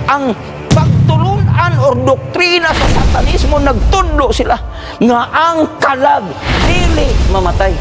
ang pagtulunan o doktrina sa satanismo, nagtudlo sila nga ang kalag dili mamatay.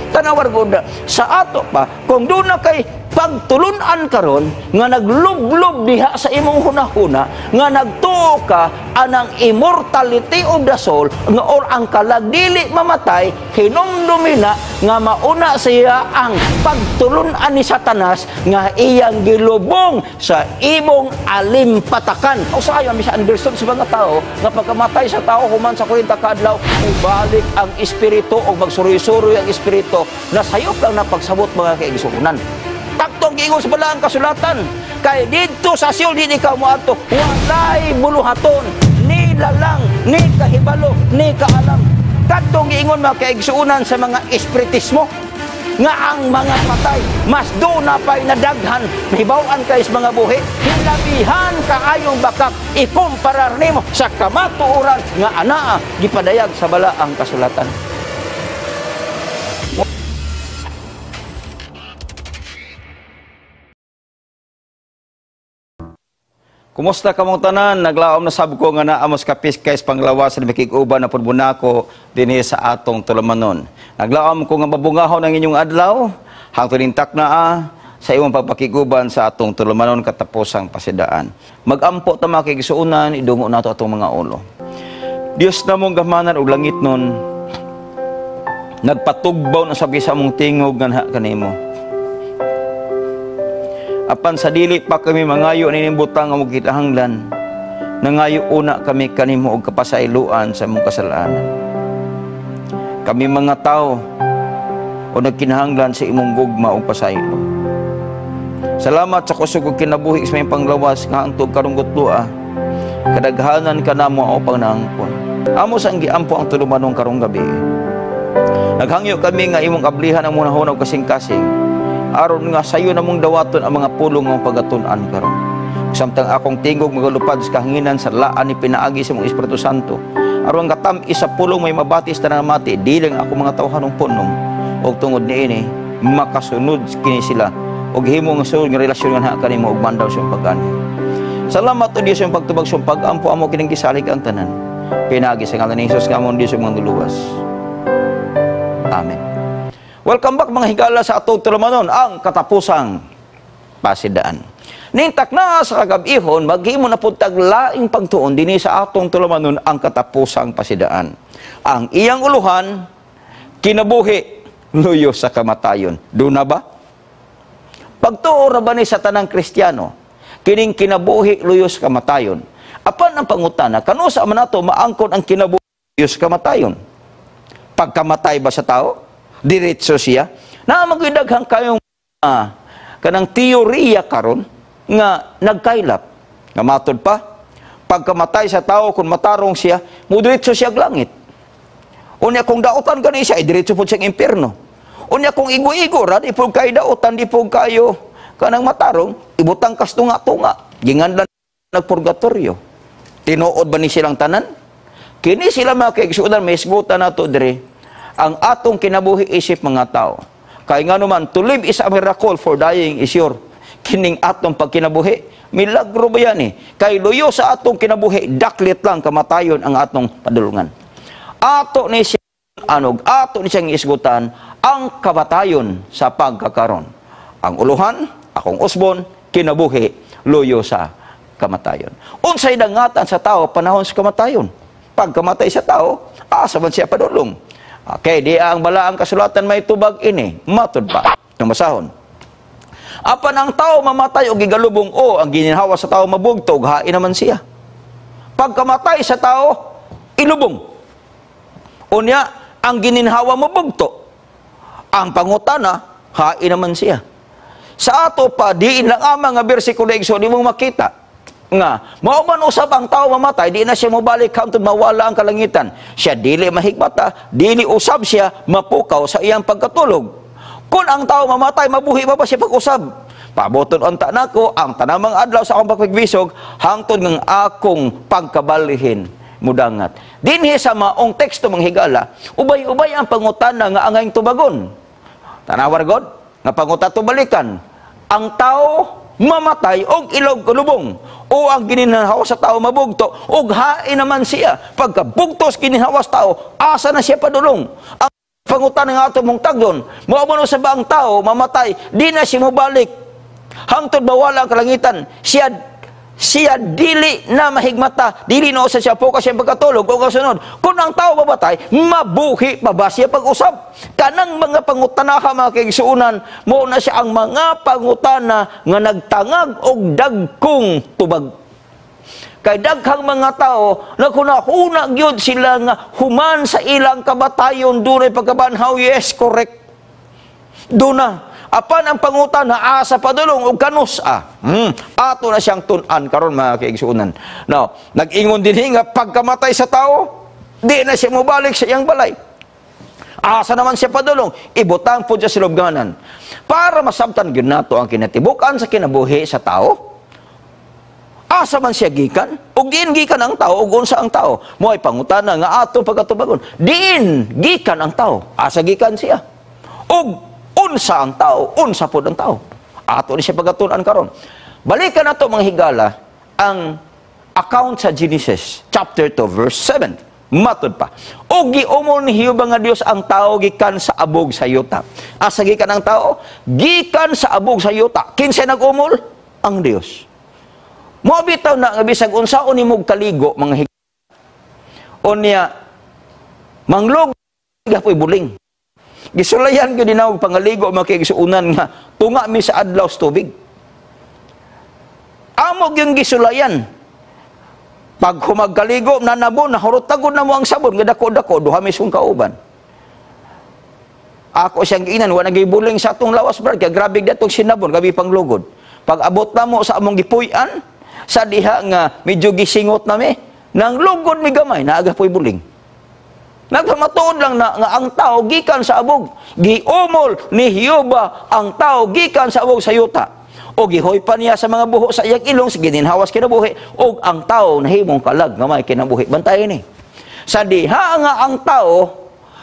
Tanawar ko sa ato pa, kung doon na kay pagtulunan karon nga naglublob diha sa imong hunahuna nga nagtuo ka anang immortality of the soul nga or ang kalag dili mamatay, hinumdumi na nga mauna siya ang pagtulunan ni Satanas nga iyang gilubong sa imong alimpatakan. O sa ayon misunderstood sa mga tao nga pagkamatay sa tao human sa 40 ka adlaw ibalik ang espiritu o magsuroy-suroy ang espiritu na sayop lang na pagsabot mga kaigsuunan. Taktong giingon sa balaang kasulatan, kay dito sa Siol di ikaw moadto, walay buluhaton, ni lalang, ni kahibalo, ni kaalam. Taktong giingon mga kaigsuunan sa mga espiritismo, nga ang mga patay, mas doon na pa'y nadaghan, hibawan kayo sa mga buhi, hilabihan kaayong bakak, ikumparar nimo sa kamatuoran nga anaa, gipadayag sa balaang kasulatan. Kumusta ka mong tanan? Naglaom na sab ko nga naamos kapis kays panglawas na makig-uban na pudbunako dinhi sa atong tulamanon. Naglaom ko nga mabungahon ang inyong adlaw hangtod intak na sa imong pagpakiguban sa atong tulamanon katapusang pasidaan. Magampo ta makigsuunan idungo nato atong mga ulo. Dios na mong gamanan og langit nun, nagpatugbaw na sabi sa mong tingog nga kanimo. Apan sa dili pa kami mangayo ninimbutang nga magkitahanglan, nangayo una kami kanimo og kapasayloan sa mong kasalanan. Kami mga tao o nagkinahanglan sa imong gugma og pasaylo. Salamat sa kusog ug kinabuhi sa imong panglawas nga antog karong gutloa. Kadaghanan ka namo o pangnangkon. Amo sang giampo ang tulumanong karong gabi. Naghangyo kami nga imong kablihan ang munahon og kasing-kasing. Aron nga sayo namong dawaton ang mga pulong ng pagatun-an karon. Samtang akong tingog magalupad sa kahanginan sa laan ni pinaagi sa mong Espiritu Santo. Aron katam-i sa pulong may mabatis na mati, di lang ako mga tawhanong punong. Og tungod niini makasunod kini sila og himo nga sunod nga relasyon nga kanimo og mandaw sa pag-ani. Salamat o Dios sa pagtubag sa pag-ampo amo kining gisalig ang tanan. Pinaagi sa ngalan ni Hesus nga among Dios ug mangluluwas. Amen. Welcome back mga higala sa atong tulamanon ang katapusang pasidaan. Nintak na sa kagabihon, maghimo na pud taglaing pagtuon dinhi sa atong tulamanon ang katapusang pasidaan. Ang iyang uluhan, kinabuhi, luyo sa kamatayon. Doon na ba? Pagtuo ra ba ni sa tanang Kristiyano, kining kinabuhi, luyo sa kamatayon. Apan ang pangutana, kanusa man nato maangkon ang kinabuhi, luyo sa kamatayon? Pagkamatay ba sa tao? Diretso siya na magdaghang kayong kanang teorya karon nga nagkailap nga matod pa pagkamatay sa tao kung matarong siya mo diretso siya og langit. Unya kung daotan gani siya diretso pud siyang impierno. Unya kung igo-igo ra di pud kay daotan di pud kayo kanang matarong ibutang kas tunga-tunga ginganlan nagpurgatorio. Tinuod ba ni silang tanan? Kini sila mga kaigsuonan may isgutan nato dire. Ang atong kinabuhi isip mga tao. Kaya nga naman, to live is a miracle, for dying is sure. Kining atong pagkinabuhi, milagro ba yan eh? Kay luyo sa atong kinabuhi, daklit lang kamatayon ang atong padulungan. Ato ni siyang isgutan ang kamatayon sa pagkakaron. Ang uluhan, akong usbon, kinabuhi, luyo sa kamatayon. Unsay dangatan sa tao panahon sa kamatayon. Pagkamatay sa tao, asa man siya padulong. Okay, di ang balaang kasulatan may tubag ini, matod pa, ng masahon. Apan ang tao mamatay o gigalubong o ang gininhawa sa tao mabugtog, hain naman siya. Pagkamatay sa tao, ilubong. Unya, ang gininhawa mabugto. Ang pangutana, hain naman siya. Sa ato pa, diin lang ang mga bersikulo igso, di mong makita. Nga, mauman usab ang tao mamatay, di na siya mabalik hangtod mawala ang kalangitan. Siya dili mahigmata, dili usab siya mapukaw sa iyang pagkatulog. Kung ang tao mamatay, mabuhi ba siya pag-usab? Paboton unta nako ang tanamang adlaw sa akong pagbigbisog hangtod ng akong pagkabalihin mudangat. Dinhi sa maong teksto manghigala, ubay-ubay ang pangutana nga angayng tubagon. Tanawar god nga panguta tubalikan. Ang tao mamatay og ilog kulubong. O ang gininhawa sa tao mabugto, og hain naman siya. Pagka bugtos gininhawa sa tao, asa na siya padulong. Ang pangutan ng ato mong tagyon, maumano sa baang tao, mamatay, di na siya mabalik. Hangtod mawala ang kalangitan, siya dili na mahigmata, dili na usa siya focus siya pagkatulog o kasunod. Kung ang tao mabatay, mabuhi pa ba siya pag-usap? Kanang mga pangutanaha mga kaigsuunan, mo na siya ang mga pangutana nga nagtangag og dagkong tubag. Kay daghang mga tao na kunahuna gyud sila nga human sa ilang kabatayon dunay pagkabanhaw, yes, correct. Duna apan ang pangutan na asa padulong og kanus ato na siyang tun-an karon mga kaigsuunan. Now, nag-ingon din nga pagkamatay sa tao, di na siya mobalik sa iyang balay. Asa naman siya padulong, ibutang po siya sa lubnganan. Para masabtan gyud nato ang kinatibukan sa kinabuhi sa tao. Asa man siya gikan, ug diin gikan ang tao, ug unsa ang tao. Mo'y pangutana nga ato pagkatubagon. Diin gikan ang tao, asa gikan siya. Ug unsa ang tao, unsa pod ang tao. Ato ni siya pagatunan karon. Balikan nato mga higala ang account sa Genesis chapter 2 verse 7. Matod pa. O giumol ni Jehova nga Dios ang tao gikan sa abog sa yuta. Asa gikan ang tao? Gikan sa abog sa yuta. Kinsa nag-umol? Ang Dios. Mo bitaw na nga bisag unsaon nimog kaligo mga higala. Unya manglog gapoy buling. Gisulayan gyud dinawag pangaligo mga kaigsuunan nga tunga mi sa adlaw sa tubig. Amog yung gisulayan. Pag humagkaligo nanabo nahurot tagod na mo ang sabon nga dako-dako duha misong kauban. Ako siyang giinan wa nagibuling sa atong lawas brad kay grabe datong sinabon gabi panglugod. Pag abot na mo sa among gipuy-an sa diha nga medyo gisingot na mi nang lugod mi gamay naaga po'y buling. Nagpamatuod lang na nga ang tao gikan sa abog. Giumol ni Jehova ang tao gikan sa abog sa yuta. O gihoy pa niya sa mga buho sa iyang ilong, sa gininhawas kinabuhi, o ang tao nahimong kalag nga may kinabuhi. Bantayan ni. Sa diha nga ang tao,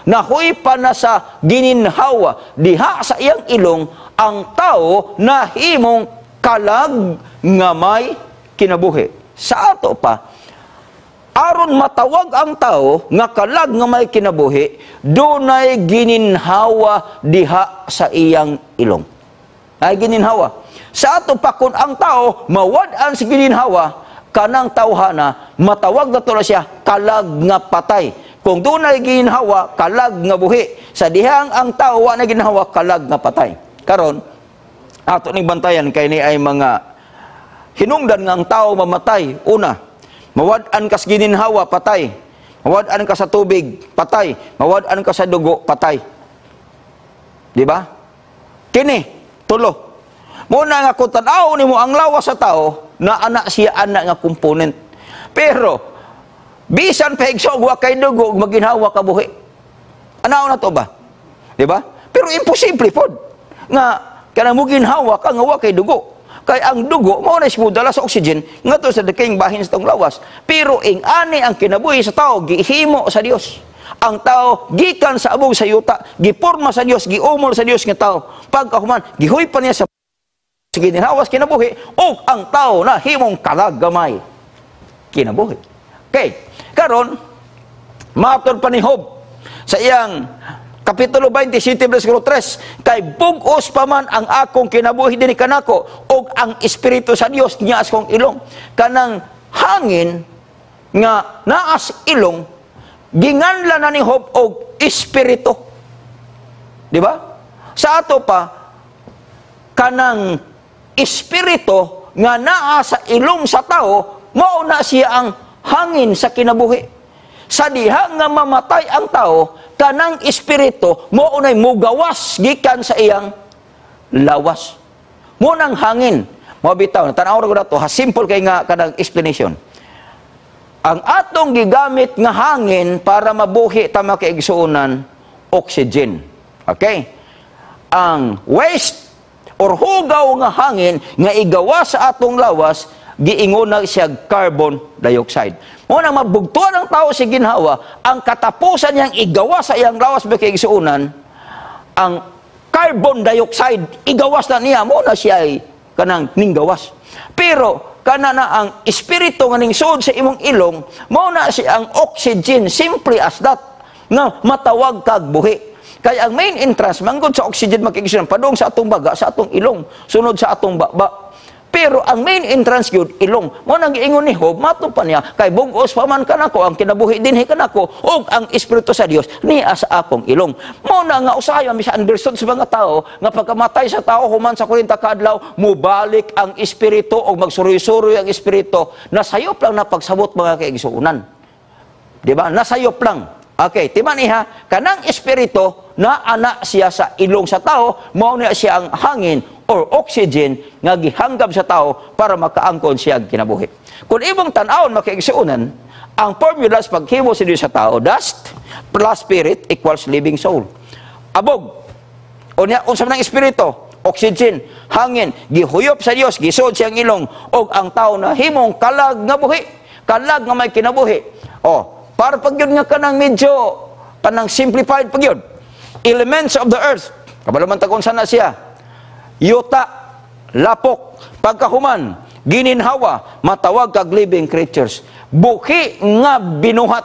nahoy pa na sa gininhawa, diha sa iyang ilong, ang tao nahimong kalag nga may kinabuhi. Sa ato pa, aron matawag ang tao nga kalag nga may kinabuhi, dunay gininhawa diha sa iyang ilong. Ay gininhawa. Sa ato pa kung ang tao mawad-an sa gininhawa, kanang tawhana matawag na to na siya kalag nga patay. Kung dunay gininhawa, kalag nga buhi. Sa dihang ang tao wa na gininhawa, kalag nga patay. Karon ato ning bantayan kay ni ay mga hinungdan nga ang tao mamatay. Una, mawad-an ka sa gininhawa, patay. Mawad-an ka sa tubig, patay. Mawad-an ka sa dugo, patay. Di ba? Kini, tulo. Muna nga kung tanaw ni mo ang lawas sa tao, na anak siya anak nga komponent. Pero, bisan pahigsog, wa kay dugo, maginhawa ka buhi. Anaw na to ba? Di ba? Pero imposible po. Nga, kanang mo ginhawa ka, nga wa kay dugo. Kay ang dugo mao na simudala sa oxygen ngadto sa daking bahin sa tong lawas. Pero ani ang kinabuhi sa tao gihimo sa Dios. Ang tao gikan sa abog sa yuta, giporma sa Dios, giumol sa Dios nga tao. Pagkahuman gihoy pa niya sa gininhawas kinabuhi ug ang tao na himong kalag gamay kinabuhi. Okay. Karon matud pa ni Job sa iyang Kapitulo 27, versículo 3, kay bugos pa man ang akong kinabuhi din kanako, og ang Espiritu sa Dios niya kong ilong. Kanang hangin nga naas ilong, ginganla na ni Job og Espiritu. Di ba? Sa ato pa, kanang Espiritu nga naa sa ilong sa tao, mao na siya ang hangin sa kinabuhi. Sa diha nga mamatay ang tao, kanang espiritu mo unay mugawas gikan sa iyang lawas. Mo nang hangin. Mo bitaw tanaw ra ko ha simple kay nga kanang explanation. Ang atong gigamit nga hangin para mabuhi tama kay igsuonan oxygen. Okay? Ang waste or hugaw nga hangin nga igawa sa atong lawas giingon na siya carbon dioxide. Muna mabugtuan ng tao si ginhawa, ang katapusan niyang igawa sa iyang lawas ba kay igsuunan, ang carbon dioxide, igawas na niya, muna siya ay kanang ninggawas. Pero kana na ang espiritu nga ningsud sa imong ilong, mao na si ang oxygen, simply as that, nga matawag kag buhi. Kaya ang main entrance manggod sa oxygen makikisunan padung sa atong baga, sa atong ilong, sunod sa atong baba. Pero ang main entrance gyud ilong. Mo nang giingon ni Job, mato pa niya kay bugos pa man kanako ang kinabuhi dinhi kanako ug ang espiritu sa Dios niya sa akong ilong. Mo na nga usahay misunderstood sa mga tao nga pagkamatay sa tao human sa 40 ka adlaw mubalik ang espiritu ug magsuroy-suroy ang espiritu. Nasayop lang na pagsabot mga kaigsuonan. Di ba? Nasayop lang. Okay, timan iha, kanang espiritu na ana siya sa ilong sa tao, mao na siya ang hangin or oxygen nga gihanggab sa tao para makaangkon siya kinabuhi. Kung imong tan-awon makaigsuonan, ang formula sa paghimo sa Dios sa tao, dust plus spirit equals living soul. Abog. Unya unsa man ang espiritu? Oxygen, hangin, gihuyop sa Dios, gisod siyang ilong og ang tao na himong kalag nga buhi, kalag nga may kinabuhi. Para pag yun nga kanang medyo kanang simplified pag yun. Elements of the earth. Kabalaman takon sana siya. Yuta, lapok, pagkahuman, gininhawa, matawag kag living creatures. Buhi nga binuhat.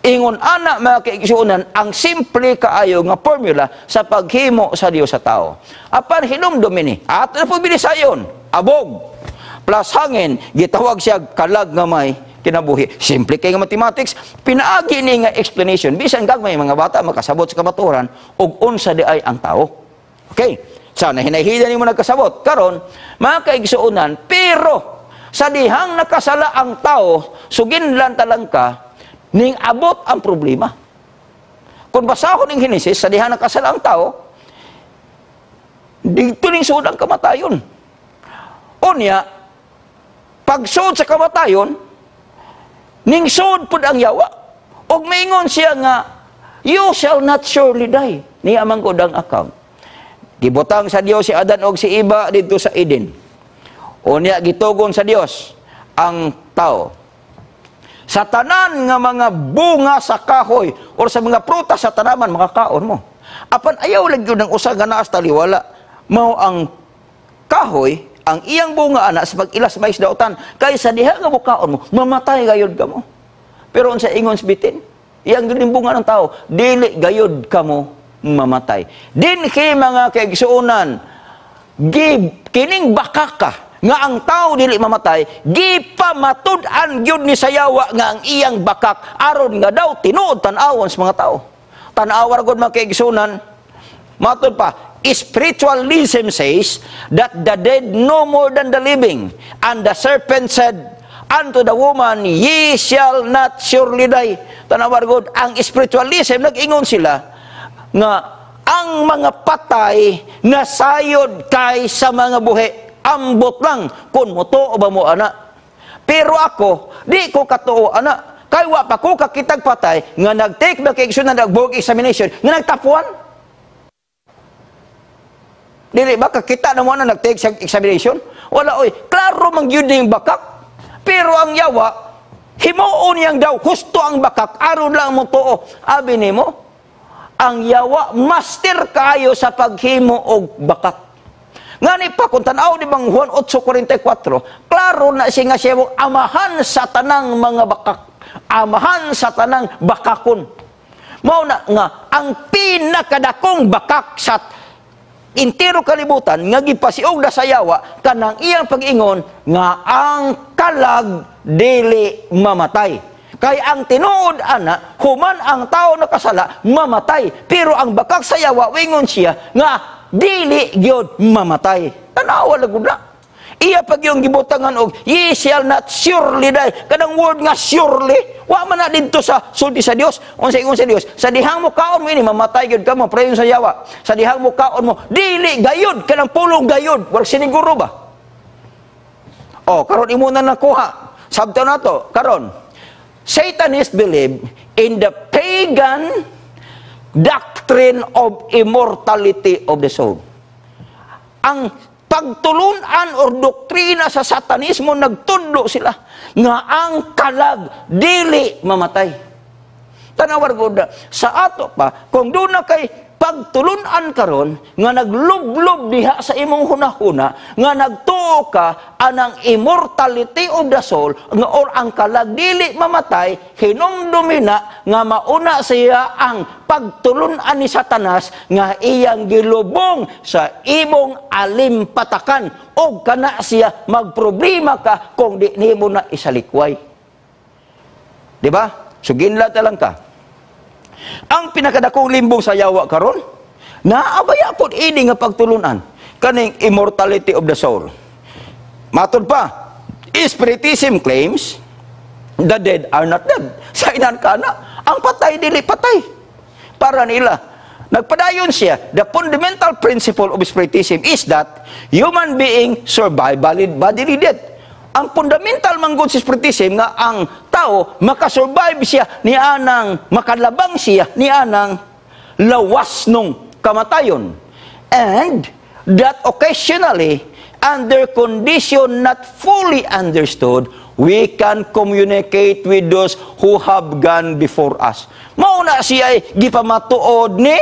Ingon ana mga kaigsuonan ang simple kaayo nga formula sa paghimo sa Dios sa tao. Apan hinumdum ini. Ato na po bilisayon. Abog plus hangin, gitawag siya kalag nga may kinabuhi. Simple kay nga mathematics, pinaagi ni nga explanation. Bisan gagmay mga bata makasabot sa kamaturan ug unsa di ay ang tao. Okay? Sana hinahila nimo nagkasabot. Karon, mga kaigsuonan, pero sa dihang nakasala ang tao, suginlan talang ka, ning abot ang problema. Kung basahon ning Genesis, sa dihang nakasala ang tao, dito ning sud ang kamatayon. Unya, pagsud sa kamatayon, ning sud pud ang yawa. Og maingon siya nga, you shall not surely die. Niya manggod ang account. Gibutang sa Dios si Adan og si Eva dito sa Eden. Unya gitugon sa Dios ang tao. Sa tanan nga mga bunga sa kahoy or sa mga prutas sa tanaman makakaon mo. Apan ayaw lang gyud ang usa nga naas taliwala. Mao ang kahoy ang iyang bunga ana sa pag-ilas mais dautan kay sa diha nga bukaon mo mamatay gayud kamo. Pero unsa ingon bitin? Iyang gining bunga ng tao dili gayud kamo mamatay. Dinhi mga kaigsuonan, kining bakaka nga ang tao dili mamatay, gipamatud-an gyud ni sayawa nga ang iyang bakak aron nga daw tinuod tan-awon sa mga tao. Tan-awar gud mga kaigsuonan, matud pa, spiritualism says that the dead know more than the living. And the serpent said unto the woman, ye shall not surely die. Tanawar gud, ang spiritualism, nag-ingon sila nga ang mga patay nasayod kay sa mga buhi. Ambot lang kung mutuo ba mo ana. Pero ako, di ko katuo ana. Kay wa pa ko kakitag patay nga nag-take ba kay na nag-book examination nga nagtapuan. Dili ba kakita na mo na nag-take sa examination? Wala oy, klaro man gyud ning bakak. Pero ang yawa himuon yang daw husto ang bakak aron lang mo tuo. Abi nimo, ang yawa master kayo sa paghimo og bakak. Ngani pa kung tanaw ni Bang Juan 8:44, klaro na siya nga siya amahan sa tanang mga bakak. Amahan sa tanang bakakon. Mao na nga ang pinakadakong bakak sa intero kalibutan nga gipasiog na sa yawa kanang iyang pag-ingon nga ang kalag dili mamatay. Kay ang tinuod ana human ang tao nakasala mamatay, pero ang bakak sa yawa wingon siya nga dili gyud mamatay. Tanawa lagud na. Iya pag yung gibutangan og ye shall not surely die. Kanang word nga surely, wa man na didto sa sulti sa Dios. Unsa ingon sa Dios? Sa dihang mo kaon mo ini mamatay gyud kamo, prayon sa yawa. Sa dihang mo kaon mo dili gayud kanang pulong gayud. Wala siniguro ba? Karon imo na nakuha. Sabto na to, karon. Satanists believe in the pagan doctrine of immortality of the soul. Ang pagtulunan o doktrina sa satanismo, nagtudlo sila nga ang kalag dili mamatay. Tanawar ko sa ato pa, kung doon na kay pagtulunan karon nga naglublob diha sa imong hunahuna nga nagtuo ka anang immortality of the soul nga or ang kalagdili mamatay hinumdumi na nga mauna siya ang pagtulunan ni Satanas nga iyang gilubong sa imong alimpatakan o kana siya magproblema ka kung di nimo na isalikway. Di ba? So ginlat lang ka. Ang pinakadakong limbong sa yawa karon, naabaya pod ini nga pagtulunan kaning immortality of the soul. Matod pa, Spiritism claims the dead are not dead. Sa inan kana, ang patay dili patay. Para nila, nagpadayon siya, the fundamental principle of Spiritism is that human being survive bodily death. Ang fundamental manggod sa Spiritism nga ang tao makasurvive siya ni anang makalabang siya ni anang lawas nung kamatayon. And that occasionally under condition not fully understood we can communicate with those who have gone before us. Mauna siya ay gipamatuod ni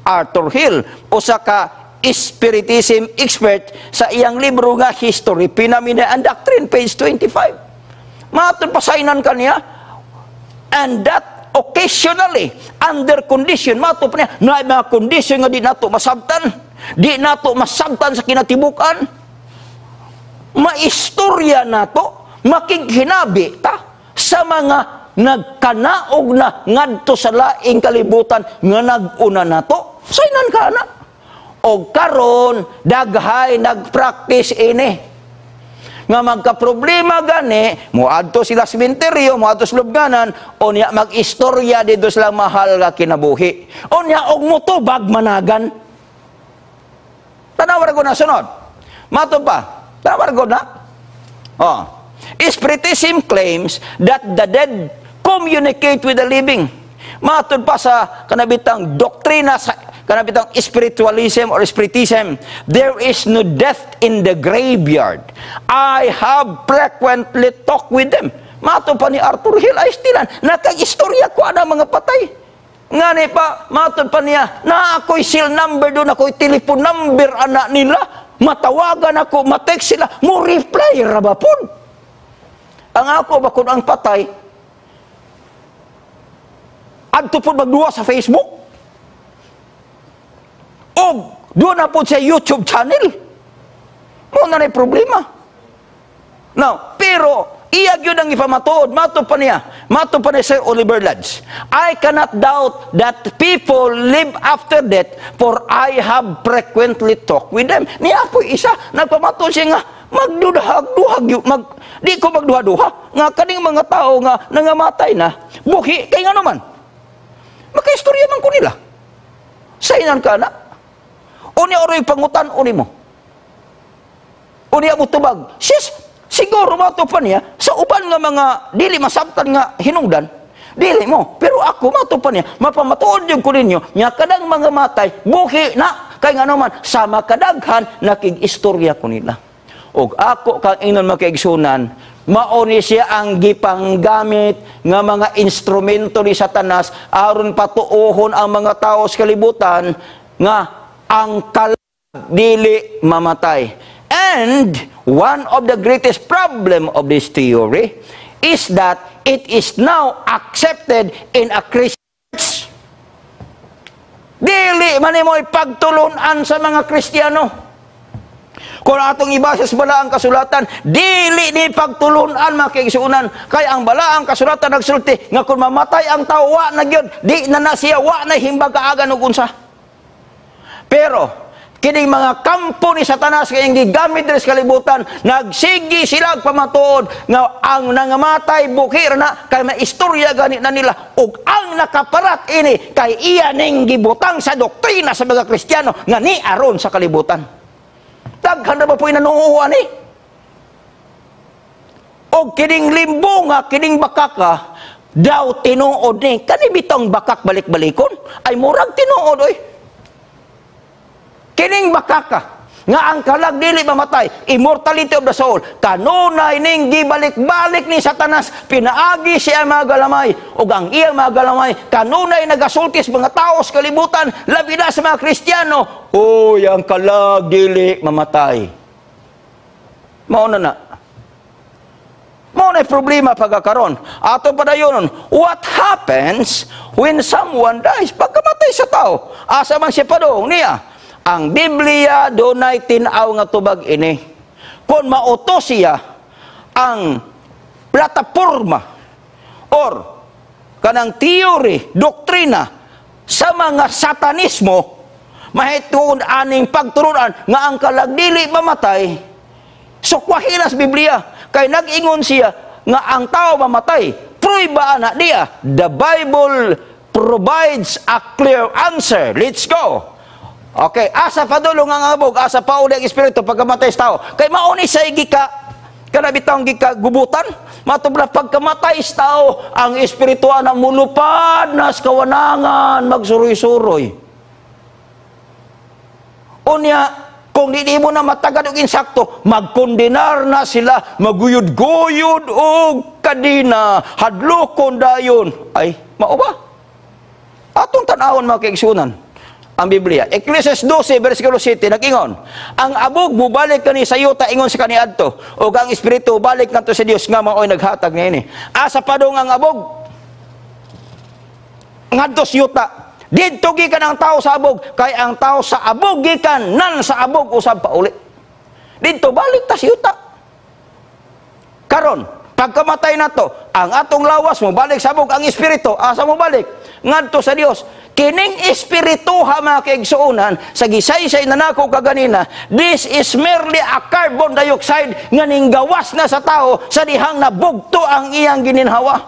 Arthur Hill usa ka Spiritism expert sa iyang libro nga History, Phenomena and Doctrine, page 25. Matod pasaynan kaniya, and that occasionally, under condition, matod pa niya, na mga condition nga di nato masabtan sa kinatibukan, maistorya nato, makighinabi ta sa mga nagkanaog na ngadto sa laing kalibutan nga nag-una nato. Saynan ka na. O karon daghay nagpractice ini nga magka-problema gani moadto sila sa sementeryo, moadto sa lubnganan o niya mag-istorya dito sila mahal nga kinabuhi o niya og mutubag managan. Tanawar ko na sunod mato pa, tanawar ko na Spiritism claims that the dead communicate with the living. Matod pa sa kanabitang doktrina sa kanabitang spiritualism or spiritism, there is no death in the graveyard. I have frequently talked with them. Mato pa ni Arthur Hill ay stilan, nakag-istorya ko ana mga patay. Ngani pa, mato pa niya, na ako'y seal number doon, ako'y telephone number ana nila, matawagan ako, matext sila, mo reply, rabapon. Ang ako, bakit ang patay, adto po magduwa sa Facebook, o doon na po sa YouTube channel. Muna na yung problema. Now, pero iyag yun ang ipamatuod. Mato pa niya Sir Oliver Lodge. I cannot doubt that people live after death, for I have frequently talked with them. Niya po isa, nagpamatuod siya nga, magduhag-duhag, di ko magduha-duha. Nga kaning mga tao nga nangamatay na, buhi, kaya nga naman. Makaistorya man ko nila. Sainan ka na. Unya oro'y pangutan, uni mo. Unya mo tubag. Siguro mato pa niya, sa uban nga mga dili masabtan nga hinungdan, dili mo. Pero ako mato pa niya, mapamatuod yung ko ninyo, niya kadang mga matay, buhi na, kaya nga naman, sama kadaghan, nakig-istorya ko nila. O ako kang inon makiigsunan, mauni siya ang gipanggamit nga mga instrumento ni Satanas aron patuohon ang mga tao sa kalibutan nga ang kalag dili mamatay. And one of the greatest problem of this theory is that it is now accepted in a Christian church. Dili man imo'y pagtulunan sa mga Kristiyano. Kung atong ibasa sa balaang kasulatan, dili ni pagtulunan makiigsuunan. Kaya ang balaang kasulatan nagsulti nga kung mamatay ang tao, wa na gyud, di na siya, wa na himbag kaagan og unsa. Pero kining mga kampo ni Satanas kayong gigamit sa kalibutan, nagsigi sila pamatuod nga ang nangamatay bukir na kay maistorya gani na nila ug ang nakaparat ini kay iya ning gibutang sa doktrina sa mga Kristiyano nga ni aron sa kalibutan. Daghan na ba po inanuuhan ni? O kining limbo nga, kining bakaka, daw tinuod ni, kanibitong bakak balik-balikon, ay murag tinuod, oy. Kining bakaka, nga ang kalag dili mamatay, immortality of the soul, kanunay ning gibalik-balik ni Satanas, pinaagi siya mga galamay, ug ang iyang mga galamay, kanunay nagasultis mga tao sa kalibutan, labi na sa mga Kristiyano, oy, ang kalag dili mamatay. Mauna na. Mauna problema pagkakaroon. Ato padayon, what happens when someone dies? Pagkamatay sa tao, asa man siya padong niya? Ang Biblia dunay tin-aw nga tubag ini. Kung mauto siya ang plataporma or kanang theory, doktrina sa mga satanismo, mahitungod aning pagturunan nga ang kalag dili mamatay, sukwahilas Biblia. Kay nag-ingon siya nga ang tao mamatay. Pruiba na diya. The Bible provides a clear answer. Let's go. Okay, asa padulong ang abog, asa pauli ang espiritu pagkamatay sa tao. Kay mauni sa gika, kana bitang gika gubutan, matubla pagkamatay sa tao, ang espirituan na mulupad na sa kawanangan, magsuroy-suroy. Unya, kung di mo na matagad og insakto, magkondenar na sila, maguyod-guyod og kadina, hadlokon dayon. Ay, mao ba? Atong tanawon mga kaigsunan. Ang Biblia. Ecclesiastes 12, versikulo 7, nag-ingon, ang abog mubalik kani sa yuta, ingon sa kaniadto, o ang espiritu balik nato sa Dios nga maoy naghatag niini. Asa padong ang abog? Ngadto sa yuta. Didto gikan ang tao sa abog, kay ang tao sa abog gikan nan sa abog usab pauli. Didto balik ta sa yuta. Karon, pagkamatay nato, ang atong lawas mo balik sa abog, ang espiritu asa mo balik? Ngadto sa Dios. Kining espirituha mga kaigsuunan, sa gisaysay na nako kaganina, this is merely a carbon dioxide nga ninggawas na sa tao sa dihang nabugto ang iyang gininhawa.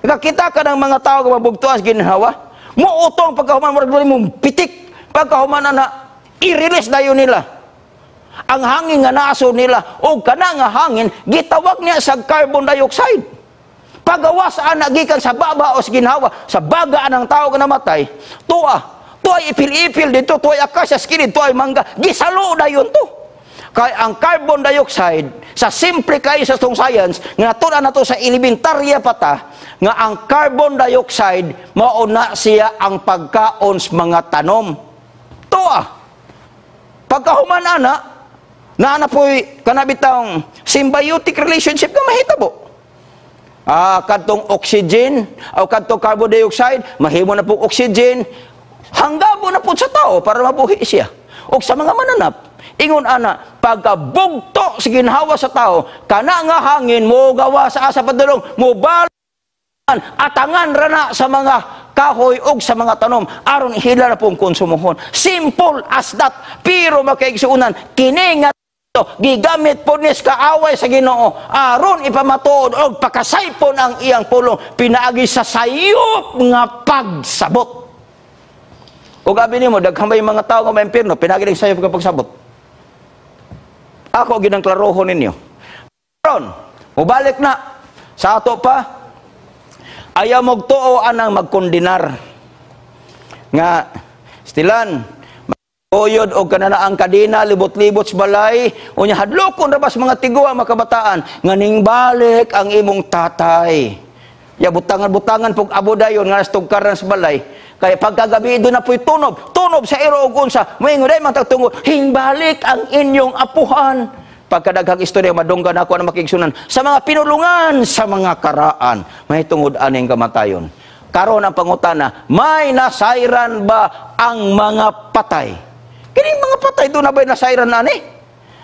Nakakita ka ng mga tao nga mabugto ang gininhawa, muutong pagkahuman mo pitik, pagkahuman na i-release na yun nila. Ang hangin nga naso nila, o kana nga hangin, gitawag niya sa carbon dioxide. Pagawas anak gikan sa baba o sa ginhawa, sa baga ng tao nga namatay, tuay ipil-ipil dito, tuay akasya skinid, tuay mangga, gisalo na yun to. Kaya ang carbon dioxide, sa simple kayo sa itong science, nga natunan na to sa elementarya pata, nga ang carbon dioxide, mauna siya ang pagkaon sa mga tanom. Pagkahuman na po'y kanabitang symbiotic relationship nga mahitabo. Kadtong oxygen o kadtong carbon dioxide, mahimo na po oxygen, hanggabo na po sa tao para mabuhi siya. O sa mga mananap, ingon ana, pagkabugto sa ginhawa sa tao, kana nga hangin mo gawa sa asa padulong, mo balan, atangan rana sa mga kahoy og sa mga tanom, aron ihila na pong konsumohon. Simple as that. Pero makaigsuunan, kini nga gigamit po nis kaaway sa Ginoo aron ipamatuod og pakasaypon ang iyang pulong pinaagi sa sayop nga pagsabot. O gabi nimo daghang may mga tao nga may impierno pinaagi ng sayop nga pagsabot. Ako ginang klarohon ninyo. Karon, mubalik na sa ato pa, ayaw mog tuo anang magkondinar nga stilan oyod o kananaang kadina, libot-libot sa balay, o niya hadlokon rabas mga tigwa, makabataan, nga ning balik ang imong tatay. Ya, butangan-butangan pong abo dayon, nga nastugkaran sa balay. Kaya pagkagabi, doon na po'y tunob sa iro o gunsa, may nguday matagtungo, hingbalik ang inyong apuhan. Pagkadaghang istorya, madunggan ako na makigsunan, sa mga pinulungan, sa mga karaan, may tungod aning kamatayon. Karon ang pangutana, may nasayran ba ang mga patay? Kining mga patay doon na ba'y nasayran na ni?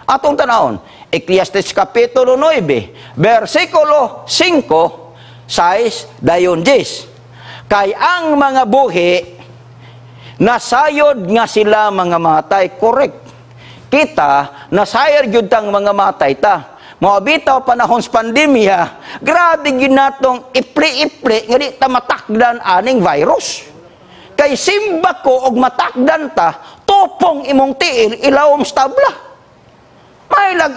Atong tanahon, Ecclesiastes Kapitulo 9, versikulo 5, 6, dayon 10. Kay ang mga buhi, nasayod nga sila mga matay. Correct. Kita, nasayod yun tang mga matay ta. Mga bitaw panahon sa pandemya, grabe ginatong ipli-ipli, nga di ta matakdan aning virus. Kay simba ko og matakdan ta, tupong imong tiil, ilawom sa tabla. May lag,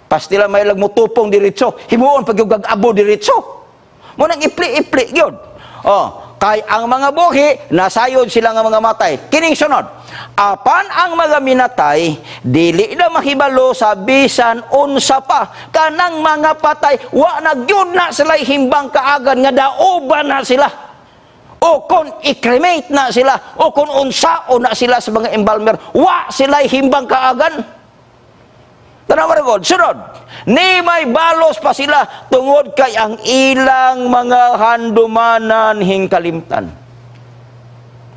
pastila may lag mo tupong diretso, himuon pag yung gag-abo diretso. Munang ipli-ipli yun. Kay ang mga buhi, nasayod sila nga mga matay. Kining sunod, Apan ang mga minatay, dili na mahibalo sa bisan unsa pa. Kanang mga patay, wa nagyud na sila himbang kaagan nga daoban na sila. O kung i-cremate na sila, o kung unsao na sila sa mga embalmer, wa sila himbang kaagan. Tanawa God, sunod, ni may balos pa sila tungod kay ang ilang mga handumanan hingkalimtan.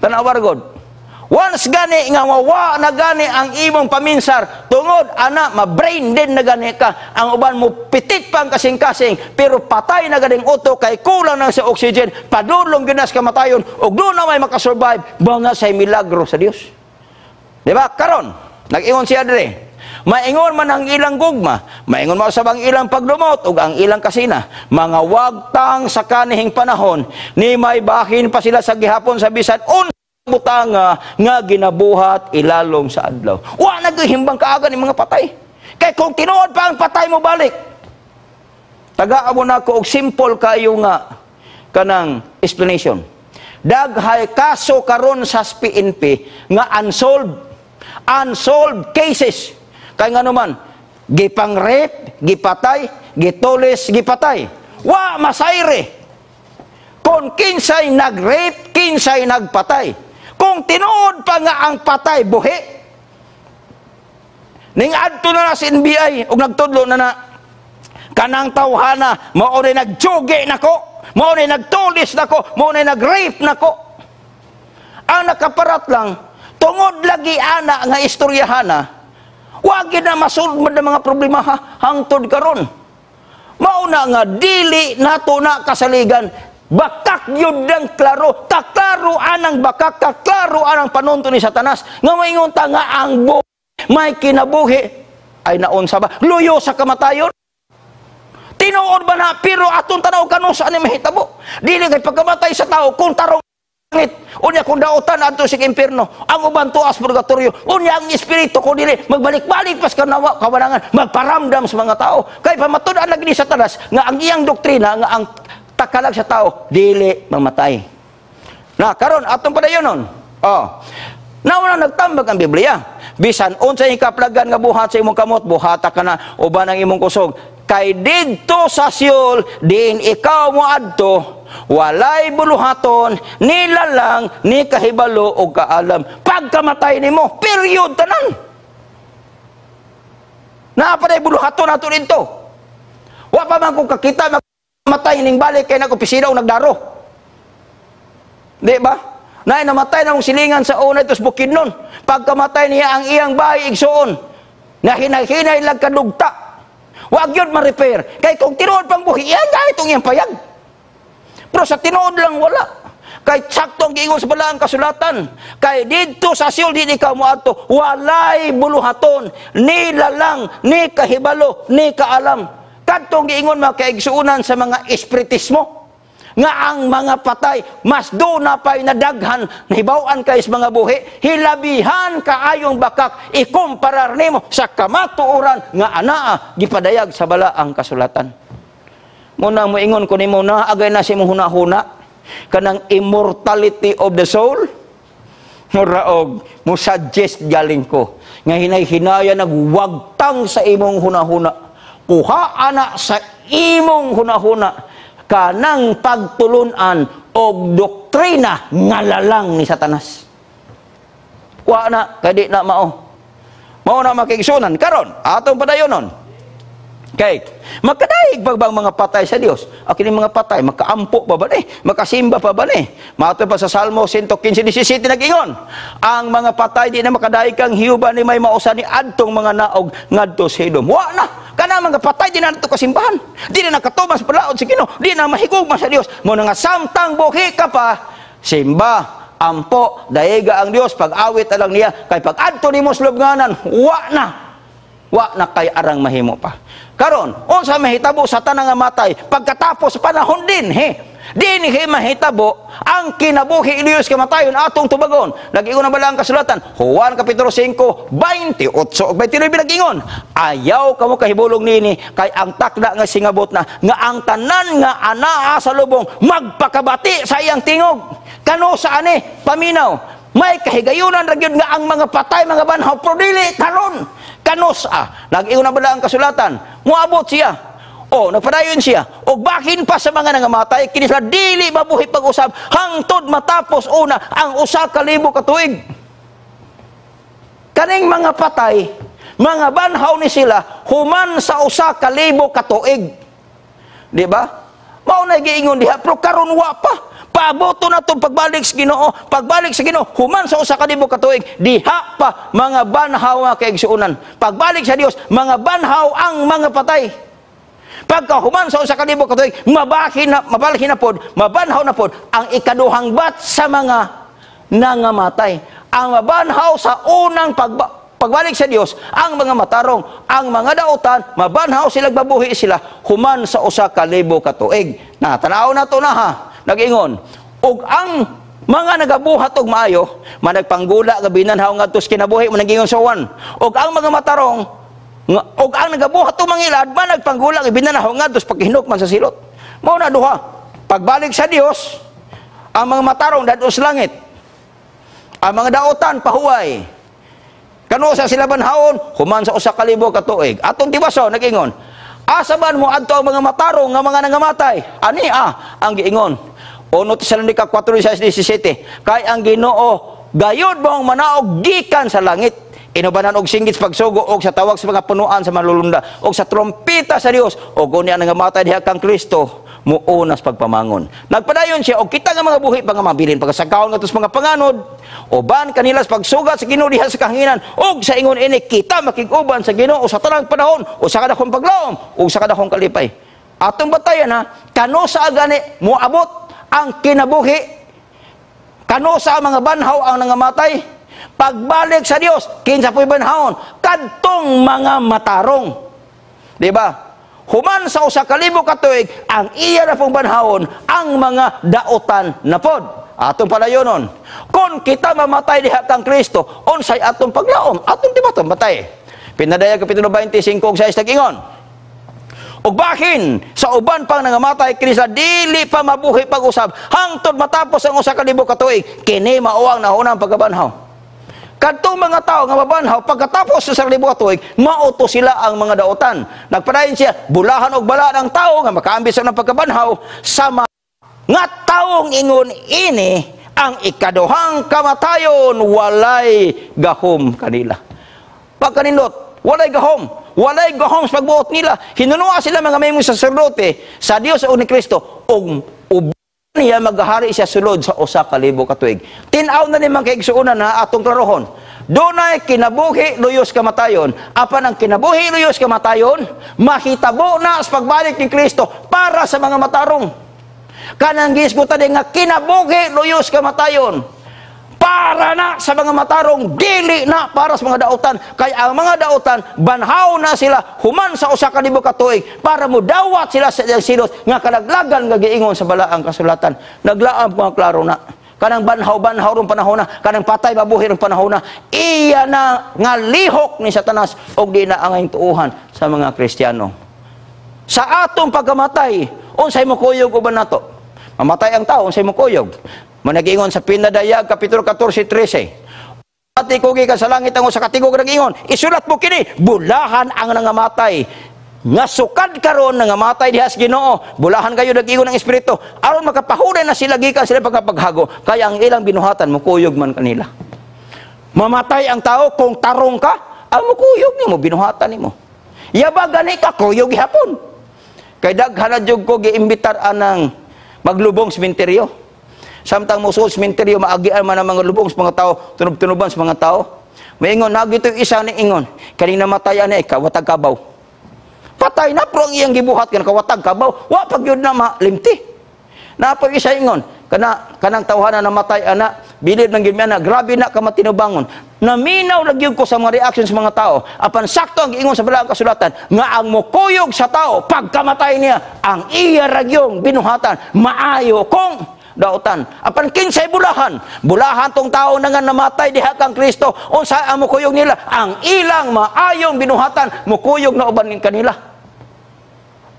Tanawa God, once gani nga wawa na gani ang imong paminsar, tungod ana ma-brain din na gani ka, ang uban mo pitit pang kasing-kasing, pero patay na ganing uto kay kulang na sa oxygen, padulong ginas kamatayon, ug doon na may makasurvive, mga say milagro sa Dios. Diba? Karon, nag-ingon siya dire. Maingon man ang ilang gugma, maingon mo sa bang ilang pagdumot ug ang ilang kasina, mga wagtang sa kanihing panahon, ni may bahin pa sila sa gihapon sa bisan butanga nga ginabuhat ilalom sa adlaw. Wa naghimbang kaagan ng mga patay. Kay kung tinuod pa ang patay mo balik, tagaan mo na ko og simple kayo nga kanang explanation. Daghay kaso karon sa PNP nga unsolved cases. Kay nga naman, gipang rape, gipatay, gitulis, gipatay. Wa masayre. Kung kinsay nag-rape, kinsay nagpatay. Kung tinuod pa nga ang patay, buhi. Ning adto na sa NBI, ug nagtudlo na kanang tawhana, maunay nagjugi nako, maunay nagtulis nako, maunay nag-rape nako. Ang nakaparat lang, tungod lagi ana nga istoryahana, wag na masulbad ng mga problema hangtod karon. Mauna nga dili nato na kasaligan, bakak yun ang klaro, taklaro anang bakak, taklaro anang panunto ni Satanas, nga maingon ta nga ang may kinabuhi ay naunsa ba? Luyo sa kamatayon. Tinuod ba na, pero atong tanaw kano saan ni mahitabo? Dili kay pagkamatay sa tao, kung tarong unya kung dautan adto sa impierno, ang uban tuas purgatorio, unya ang espiritu ko dili magbalik-balik pas kanawa kawanangan magparamdam sa mga tao. Kay pamatud-an lagi ni Satanas nga ang iyang doktrina nga ang takalag sa tao dili mamatay. Na karon atong padayonon. Nauna nagtambag ang Biblia. Bisan unsay kaplagan nga buhat sa imong kamot, buhata ka na uban ang imong kusog. Kay didto sa Siol diin ikaw mo adto, walay buluhaton, ni lalang, ni kahibalo o kaalam. Pagkamatay nimo, period tanan. Naapaday buluhaton nato dito. Wa pa man kung kakita matay ning balik kay nako pisina o nagdaro. Di ba? Nay namatay na mong silingan sa una itos bukid nun. Pagkamatay niya ang iyang bahay igsuon, na hinay-hinay lang kadugta. Wag yun ma-repair. Kay kung tinuod pang buhi, yan na itong iyang payag. Pero sa tinuod lang wala. Kay saktong giingon sa balaang kasulatan. Kay dito sa Siol di ikaw mo ato, walay buluhaton, ni lalang, ni kahibalo, ni kaalam. Kadtong giingon mga kaigsuunan sa mga espiritismo nga ang mga patay mas do na pay nadaghan nahibaw-an kay sa mga buhi, hilabihan kaayong bakak ikumparar nimo sa kamatuoran nga anaa gipadayag sa balaang kasulatan. Muna mo ingon ko nimo na agay na si mo hunahuna kanang immortality of the soul. Muraog mo suggest galing ko nga hinay-hinaya nagwagtang sa imong hunahuna, kuha ana sa imong hunahuna kanang pagtulunan og doktrina nga lalang ni Satanas. Wa na kadi na mao na makigsunan karon atong padayonon. Okay, magkadaig pagbang mga patay sa Dios. Kini mga patay makaampo pa ba ni? Makasimba pa ba ni? Mato pa sa Salmo 115:17 nag-ingon, ang mga patay di na makadaig kang hiyuba ni may mausa ni adtong mga naog ngadto sa Edom. Wa na kana mga patay di na nato kasimbahan. Di na nakatumas palaod sa Ginoo. Di na mahigugma sa Dios. Mo nga samtang buhi ka pa, simba, ampo, dayiga ang Dios, pag-awit alang niya, kay pag-adto nimo sa lubnganan, wa na kay arang mahimo pa. Karon, unsa mahitabo sa tanang nga matay pagkatapos panahon din Dini mahitabo ang kinabuhi ni Dios kamatayon atong tubagon. Nag-ingon na bala ang kasulatan, Juan kapitulo 5, 28 ug 29 nag-ingon, ayaw kamo kahibulong nini kay ang takda nga singabot na nga ang tanan nga anaa sa lubong magpakabati sa iyang tingog. Kano sa ani paminaw may kahigayunan ra gyud nga ang mga patay mga banhaw pero dili karon kanos nag-ingon na bala ang kasulatan moabot siya o nagpadayon siya o bakin pa sa mga nangamatay kini sila dili mabuhi pag-usab hangtod matapos una ang 1,000 ka tuig. Kaning mga patay mga banhaw ni sila human sa 1,000 ka tuig, di ba? Mao na giingon diha pero karon wa pa paaboto na itong pagbalik sa Ginoo. Pagbalik sa Ginoo, human sa 1,000 ka tuig, diha pa mga banhaw nga kaigsuunan. Pagbalik sa Dios, mga banhaw ang mga patay. Pagka human sa 1,000 ka tuig, mabalhin na pod, mabanhaw na pod ang ikaduhang bat sa mga nangamatay. Ang mabanhaw sa unang pagbalik sa Dios, ang mga matarong, ang mga dautan, mabanhaw sila, babuhi sila, human sa 1,000 ka tuig. Na, tanaw na to na ha. Nag-ingon, ug ang mga nagabuhat og maayo, managpanggula nga binanhaw ngadto sa kinabuhi mo nag-ingon sa 1. Ug ang mga matarong, ug ang nagabuhat og mangilad, managpanggula nga binanhaw ngadto sa paghinukman sa silot. Mao na duha. Pagbalik sa Dios, ang mga matarong dadto sa langit. Ang mga daotan pahuway. Kano sa sila banhaon, human sa 1,000 ka tuig. Atong tibaso nag-ingon, asa man mo adto ang mga matarong nga mga nangamatay? Ani ang giingon. 1 Tesalonica 4:17 kay ang Ginoo gayud mo ang manaog gikan sa langit inubanan og singgit sa pagsugo og sa tawag sa mga punuan sa malulunda og sa trompeta sa Dios og unya nangamatay diha kang Kristo muunas pagpamangon. Nagpadayon siya og kita nga mga buhi pa nga mabilin pagkasagkaon ngadto sa mga panganod uban kanila sa pagsugat sa Ginoo diha sa kahanginan og sa ingon ini kita makig-uban sa Ginoo sa tanang panahon o sa kadakong paglaom o sa kadakong kalipay. Atong batayan kano sa agani moabot ang kinabuhi, kano sa mga banhaw ang nangamatay, pagbalik sa Dios, kinsa po'y banhawon, kadtong mga matarong. Di ba? Human sa 1,000 ka tuig, ang iya na pong banhawon, ang mga daotan na pod. Atong palayonon, kung kita mamatay diha kang Kristo, unsay atong paglaom, atong di ba itong matay? Pinadaya Kapitulo 25, 6 nag-ingon. O bahin sa uban pang nangamatay kini sa dili pa mabuhi pag-usab hangtod matapos ang 1,000 ka tuig kini mao ang nahunang pagkabanhaw. Kadtong mga tao nga mabanhaw pagkatapos sa 1,000 ka tuig mauto sila ang mga daotan. Nagpadayon siya bulahan og bala ng tao nga makaambis ng pagkabanhaw sama nga taong ingon ini ang ikaduhang kamatayon walay gahom kanila. Pagkanindot walay gahom. Walay gahom sa pagbuot nila. Hinunua sila mga mayong saserdote sa Dios o ni Kristo. Niya maghahari siya sulod sa 1,000 ka tuig. Tinaw na ni mga kaigsuunan na atong klarohon. Dunay kinabuhi luyos kamatayon. Apan ang kinabuhi luyos kamatayon, mahitabo na sa pagbalik ni Kristo para sa mga matarong. Kanang gisgutan nga kinabuhi luyos kamatayon. Para na sa mga matarong, dili na para sa mga daotan. Kaya ang mga daotan, banhaw na sila, human sa 1,000 ka tuig, para mo dawat sila sa silot, nga kalaglagan nga giingon sa balaang kasulatan. Naglaam mga klaro na. Kanang banhaw rong panahon na, kanang patay mabuhi rong panahon na, iya na nga lihok ni Satanas, o di na ang tuuhan sa mga Kristiyano. Sa atong pagkamatay, unsay mo kuyog uban nato? Mamatay ang tao, unsay mo kuyog? Managingon sa Pinadayag Kapitulo 14:13. Ati kugi ka sa langit ang usa ka tingog nagingon, isulat mo kini, bulahan ang nangamatay. Nga sukad karon nangamatay diha sa Ginoo. Bulahan kayo nagingon ng espiritu aron makapahunay na sila gikan sila pagkapaghago. Kaya ang ilang binuhatan mo kuyog man kanila. Mamatay ang tao kung tarong ka, ang mukuyog nimo binuhatan nimo. Yaba gani ka kuyog gihapon. Kay daghan na jud ko giimbitar anang maglubong sa sementeryo. Samtang musul sementeryo maagian man ang mga lubong sa mga tao, tunob-tunoban sa mga tao. Maingon nagito isa ni ingon, kanina matayan ni kawatag kabaw. Patay na pro ang iyang gibuhat kan kawatag kabaw, wa pagyud na malimti. Napag isa ingon, kanang tawhanan na matay ana, bilib ng gimana, grabe na ka matinubangon. Naminaw nagyud ko sa mga reaction sa mga tao. Apan sakto ang giingon sa balaang kasulatan nga ang mukuyog sa tao pagkamatay niya, ang iya ragyong binuhatan maayo kung daotan. Apan kinsay bulahan? Bulahan tong tao na nga namatay diha kang Kristo. Unsa ang mukuyog nila? Ang ilang maayong binuhatan mukuyog na uban nin kanila.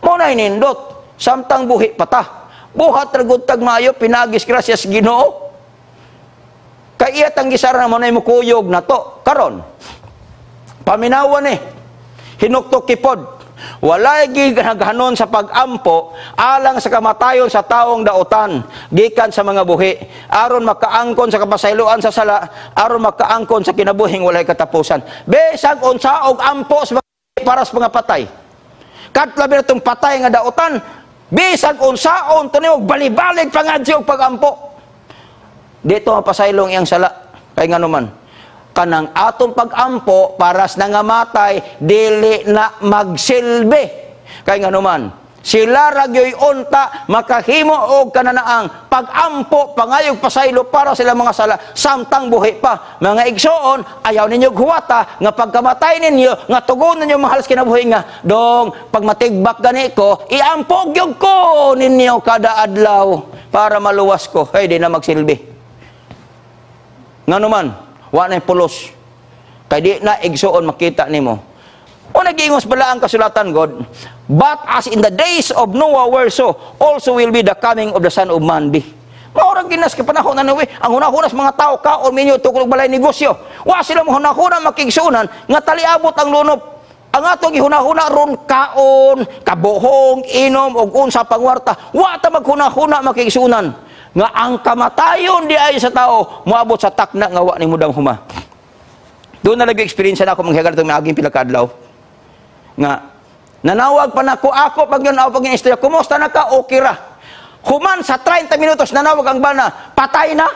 Mo na inindot samtang buhi pata. Buhat ra gud tag maayo pinagis grasya sa Ginoo. Kay Kay iyat ang gisara mo na mukuyog na to. Karon, paminawan hinuktok kipod. Walay ginaghanon sa pag-ampo alang sa kamatayon sa taong dautan gikan sa mga buhi aron makaangkon sa kapasayloan sa sala aron makaangkon sa kinabuhing walay katapusan. Besag unsa og ampo para sa mga patay. Katlabi natong patay nga dautan, bisag unsaon to nimo balibalig pangadsi og pag-ampo. Dito mapasaylong iyang sala kay nganuman kanang atong pag-ampo para sa nangamatay dili na magsilbi kay nganuman sila ragyoy unta makahimo og kananaang pag-ampo pangayog pasaylo para sila mga sala samtang buhi pa. Mga igsoon, ayaw ninyo huwata nga pagkamatay ninyo nga tugon ninyo mahalas kinabuhi nga dong pag matigbak gani ko iampo gyud ko ninyo kada adlaw para maluwas ko ay di na magsilbi. Nganuman wa na pulos kay di na igsoon makita nimo. O nag-iingos bala ang kasulatan God, but as in the days of Noah were so also will be the coming of the Son of Man be. Maurang ginas ka panahon na Noe, ang hunahunas mga tao kaon minyo tukol balay negosyo. Wa sila mo hunahuna makigsunan nga taliabot ang lunop. Ang atong gihunahuna ron kaon, kabuhong, inom og unsa pangwarta. Wa ta maghunahuna makigsunan nga ang kamatayon di ay sa tao moabot sa takna nga wa nimo dang huma. Doon na nag-experience na ako manghigal itong aging pilakadlaw nga nanawag pa na ako pag yun ako pag yung istorya, kumusta na ka? Okay ra. Human sa 30 minutos nanawag ang bana, patay na?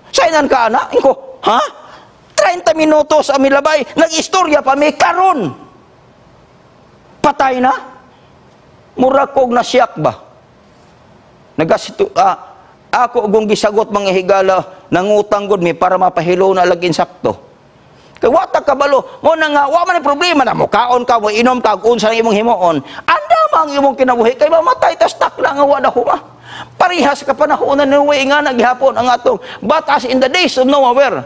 Sainan ka na? Inko, ha? 30 minutos ang milabay, nag-istorya pa may karon. Patay na? Murag kog na siyak ba? Ako ugong gisagot mga higala nangutang gud mi para mapahilo na lagin sakto. Kay wata kabalo mo na nga wa man problema na mo kaon ka mo inom ka unsa ang imong himuon. Anda mang imong kinabuhi kay mamatay tas takla nga wa na huma. Parihas ka panahon na niwe nga naghapon ang atong but as in the days of Noah were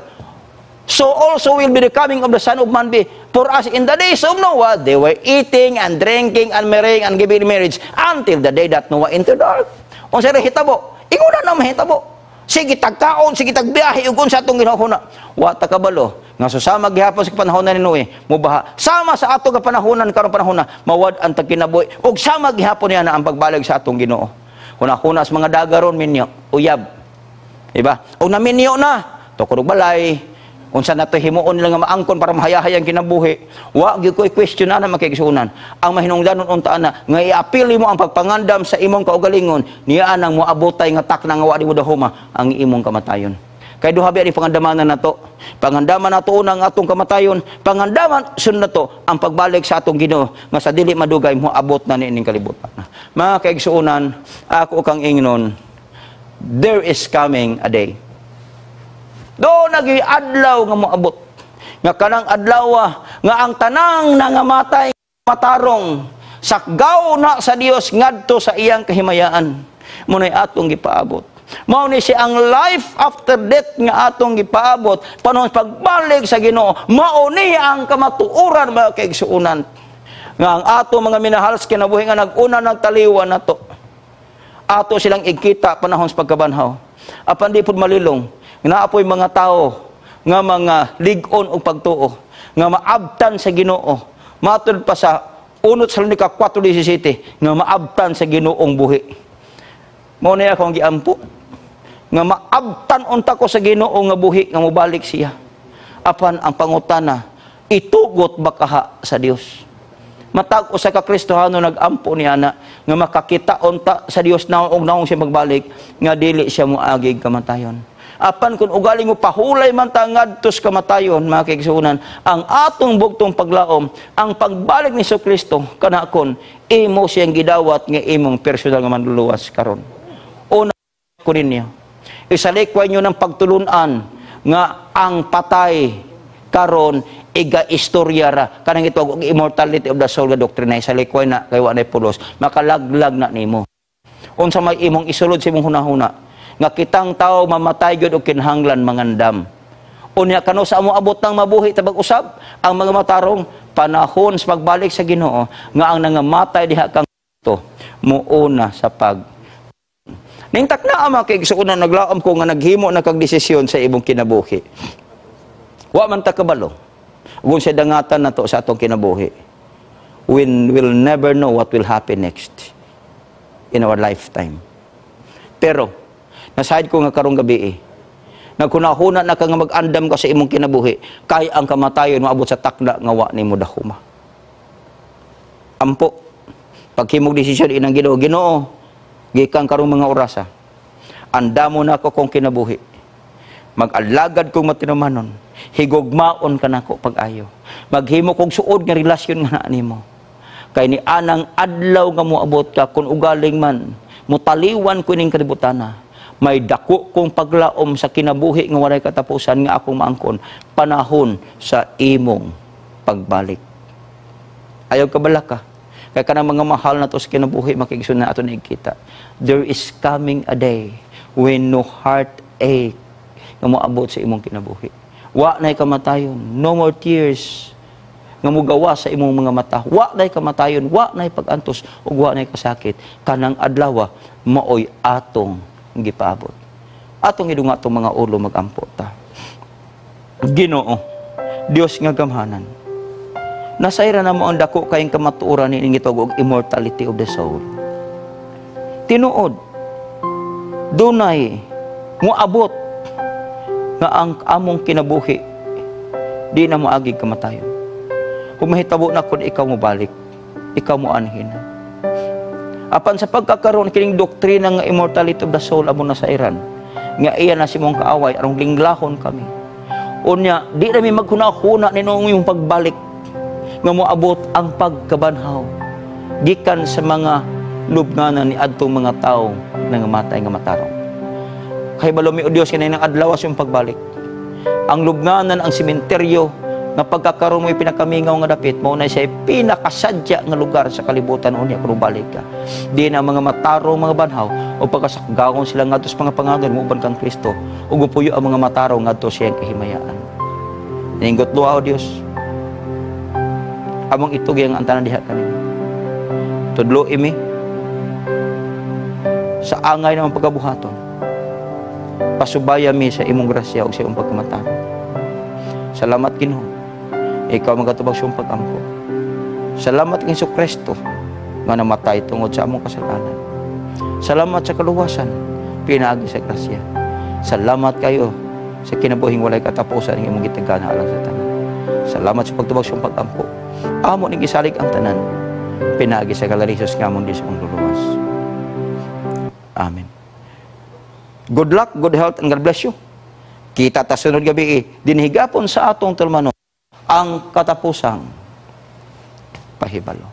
so also will be the coming of the Son of Man be. For as in the days of Noah they were eating and drinking and marrying and giving marriage until the day that Noah entered the ark. Unsa ra hitabo? Inguna na mahitabo. Sige tagkaon, sige tagbiyahe ug unsa atong ginahuna. Wa ta kabalo nga susama gihapon sa panahon ni Noe, mubaha sama sa ato nga panahonan karon panahon na mawad ang tagkinabuhi ug sama gihapon niya na ang pagbalag sa atong Ginoo. Hunahuna sa mga dagaron minyo, uyab. Diba? O naminyo na, tukod og balay, unsa nato himuon nila nga maangkon para mahayahayang kinabuhi. Wa gyud koy question na makigsunan. Ang mahinungdanon unta na nga iapil mo ang pagpangandam sa imong kaugalingon, niya anang moabotay nga takna nga wa di mo dahuma ang imong kamatayon. Kay duha biya ni pangandamanan nato. Pangandaman nato unang atong kamatayon, pangandaman sunod nato ang pagbalik sa atong Ginoo nga sa dili madugay moabot na niining kalibutan. Mga kaigsuonan, ako kang ingnon, there is coming a day. Do nagi-adlaw nga moabot. Nga kanang adlaw nga ang tanang nangamatay matarong sakgaw na sa Dios ngadto sa iyang kahimayaan. Munay atong gipaabot. Mao ni siya ang life after death nga atong gipaabot panahon pagbalik sa Ginoo. Mao ni ang kamatuoran mga kaigsuonan nga ang ato mga minahal sa kinabuhi nga nag-una nagtaliwan nato. Ato silang igkita panahon sa pagkabanhaw. Apan di pud malilong nga apoy mga tao nga mga lig-on og pagtuo nga maabtan sa Ginoo. Matud pa sa 1 Tesalonica 4:17 nga maabtan sa Ginoong buhi. Mao ni akong giampo nga maabtan unta ko sa Ginoo nga buhi nga mobalik siya. Apan ang pangutana, itugot ba kaha sa Dios? Matag usa ka Kristohano nag-ampo niya na nga makakita unta sa Dios naong siya magbalik nga dili siya moagig kamatayon. Apan kung ugali mo pahulay man ta ngadtos kamatayon mga kaigsuonan, ang atong bugtong paglaom, ang pagbalik ni Jesucristo kanakon imo siyang gidawat nga imong personal nga manluluwas karon. Una ko ninyo, isalikway nyo ng pagtulunan nga ang patay karon iga-istorya ra kanang ito immortality of the soul nga doktrina isalikway na kay wa nay pulos makalaglag na nimo. Unsa may imong isulod sa imong hunahuna nga kitang tao mamatay gyud og kinahanglan mangandam. Unya kano sa amo abot ng mabuhi tabag usab ang mga matarong panahon sa pagbalik sa Ginoo nga ang nangamatay diha kang to muuna sa pag Nintak na ama kay sa una naglaom ko nga naghimo na kag desisyon sa imong kinabuhi. Wa man ta kabalo. Kung sa dangatan na to sa atong kinabuhi, we'll never know what will happen next in our lifetime. Pero, nasahid ko nga karong gabi nagkunahuna na ka nga mag-andam ka sa imong kinabuhi, kay ang kamatayon maabot sa takda nga wa nimo dahuma. Ampo, paghimog desisyon inang Ginoo, Ginoo, gikan karong mga orasa, andamo na ako kong kinabuhi, mag-alagad kong matinumanon, higugmaon ka nako pag-ayo, maghimo kong suod nga relasyon nga na nimo. Kay ni anang adlaw nga moabot ka, kung ugaling man, mutaliwan ko ning kalibutana, may dako kong paglaom sa kinabuhi nga walay katapusan nga akong maangkon, panahon sa imong pagbalik. Ayaw ka balaka. Kaya kanang mga mahal na to sa kinabuhi, makikison na ato na ikita. There is coming a day when no heartache nga moabot sa imong kinabuhi. Wa na'y kamatayon, no more tears nga mugawa sa imong mga mata. Wa na'y kamatayon, wa na'y pag-antos, ug wa na'y kasakit. Kanang adlaw maoy atong gipaabot. Atong idunga atong mga ulo magampo ta. Ginoo, Dios nga gamhanan, nasayra na mo ang dako kayong kamatuoran ni gitawag og immortality of the soul. Tinuod, dunay moabot nga ang among kinabuhi di na moagig kamatayon. Kung mahitabo na kung ikaw mo balik, ikaw mo anhin. Apan sa pagkakaroon kining doktrina nga immortality of the soul amo na sa Iran, nga iya na si mong kaaway arong linglahon kami. Unya, di na mi maghuna-huna ninong yung pagbalik nga moabot ang pagkabanhaw gikan sa mga lubnganan ni adtong mga tawo nga matay nga matarong. Kay balumi o Dios kinay nang adlaw yung pagbalik. Ang lubnganan, ang sementeryo nga pagkakaroon mo pinakamingaw nga dapit mo na siya pinakasadya nga lugar sa kalibutan unya kung balik ka. Di na mga matarong mga banhaw o pagkasakgawon sila ngadto sa mga pangalan mo uban kang Kristo ug upuyo ang mga matarong ngadto siya kahimayaan. Ninggot luwa o Dios, among itug yang antanan diha kanimo. Tudlo imi sa angay ng pagkabuhaton. Pasubaya mi sa imong grasya ug sa imong pagkamatay. Salamat Ginoo. Ikaw magatubag sa pag-ampo. Salamat kay Hesus Kristo nga namatay tungod sa among kasalanan. Salamat sa kaluwasan pinaagi sa grasya. Salamat kayo sa kinabuhing walay katapusan ng imong gitigana alang sa tanan. Salamat sa pagtubag sa pag-ampo. Amo ning gisalig ang tanan. Pinaagi sa kalarisos nga among Dios mong luluwas. Amen. Good luck, good health, and God bless you. Kita ta sunod gabi dinhigapon sa atong tulmanon ang katapusang pahibalo.